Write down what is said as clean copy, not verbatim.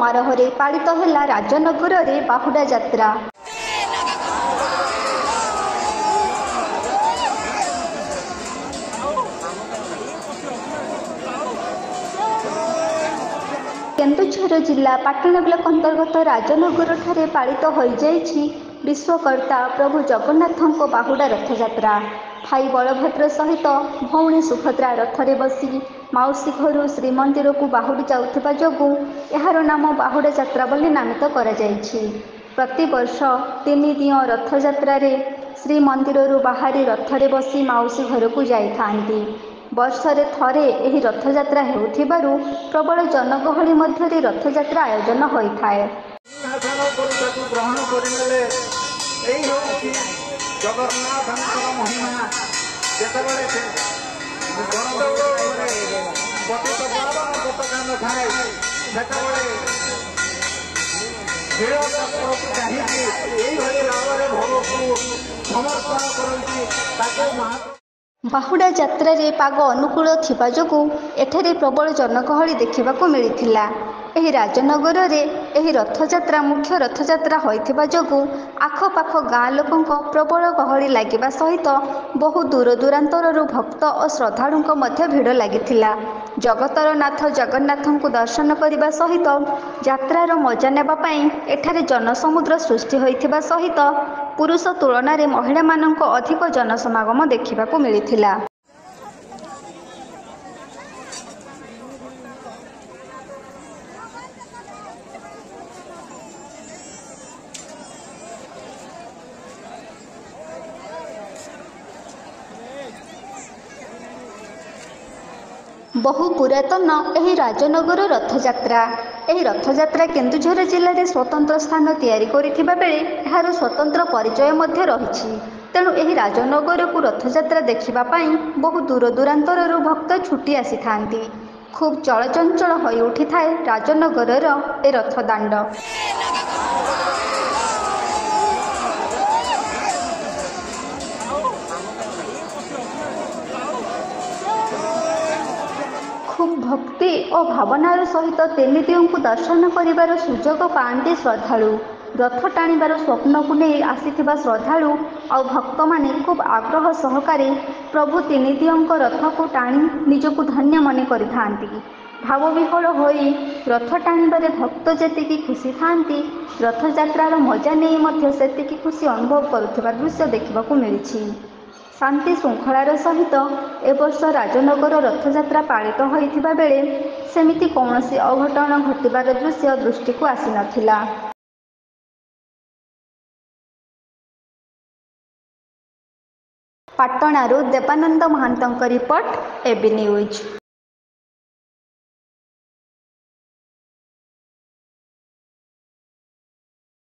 समारोह पालित है राजनगर में बाहुड़ा यात्रा। केन्दुझर जिला पाटण ब्लॉक अंतर्गत राजनगर ठारे पालित हो विश्वकर्ता प्रभु जगन्नाथ बाहुड़ा रथयात्रा। भाई बलभद्र सहित भौणी सुभद्रा रथरे बसी मौसी घर श्रीमंदिर को बाहुड़ी जाउथिबा जोगु यार नाम बाहुड़ा यात्रा बोली नामित करा जायछि। प्रति वर्ष 3 दिन रथयात्रा श्रीमंदिर बाहरी रथरे बसी मौसी घर को जाइथांती। वर्षरे थरे एही रथयात्रा हेउथिबारु प्रबल जनगहली मध्य रथयात्रा आयोजन होइथाए। जगन्नाथ महिमा जितेबाला पतित पावन पताका न थाए सेतबले भीड़ चक्रକୁ ଚାହିଁକି ଏଇଭଳି ଭାବରେ ଭୋଗକୁ ସମର୍ପଣ କରନ୍ତି ତାକୁ बाहुड़ा यात्रा रे पाग अनुकूल थिबा जोगु एठारे प्रबल जनगहली देखिबाकू मिलिथिला। एही राजनगर रे एही रथयात्रा मुख्य रथयात्रा होइथिबा जोगु आखपाख गाँ लोकंक प्रबल गहली लागिबा सहित बहु दूर दूरांतररू भक्त और श्रद्धालुंक मध्य भीड़ लागिथिला। जगतर नाथ जगन्नाथंकु दर्शन करने सहित यात्रार मजा नेबा पई एठारे जनसमुद्र सृष्टि होइथिबा सहित पुरुष तुलन में महिला मानक अधिक जनसमागम देखिबाकू मिलिथिला। बहु पुरातन एही राजनगर रथयात्रा। एही रथयात्रा केन्दुझर जिले में स्वतंत्र स्थान तैयारी करिथिबा बेले एहार स्वतंत्र परिचय मध्य रहिछि। तेणु एही राजनगर को रथयात्रा देखिबा पई बहु दूर दूरांतररू भक्त छुटी आसीथांती। खूब चलचंचल होई उठिथाए राजनगरर ए रथदांड। खूब भक्ति और भावनार सहित तेलिदेव को दर्शन करिबार सुजोग पाआंती श्रद्धालु। रथ टाणीबार स्वप्न को नहीं आसीथिबा श्रद्धालु और भक्त माने खूब आग्रह सहकारे प्रभु तेलिदेव रथ को टाणी निजको धन्य मने करिथांती। भावविह्वल होई रथ टाणीबारे भक्त जेतिकी खुशी थांती रथयात्रार मजा नहीं मध्य सेतिकी खुशी अनुभव करुथिबा दृश्य देखिबाकू मिलिछि। शांति श्रृंखलार सहित ए वर्ष राजनगर रथयात्रा पालित होइथिबा बेले सेमिति कौनसी अघटन घटिबार दृश्य दृष्टि को आसी नथिला। पाटणारू देवानंद महांतंक रिपोर्ट एबी न्यूज।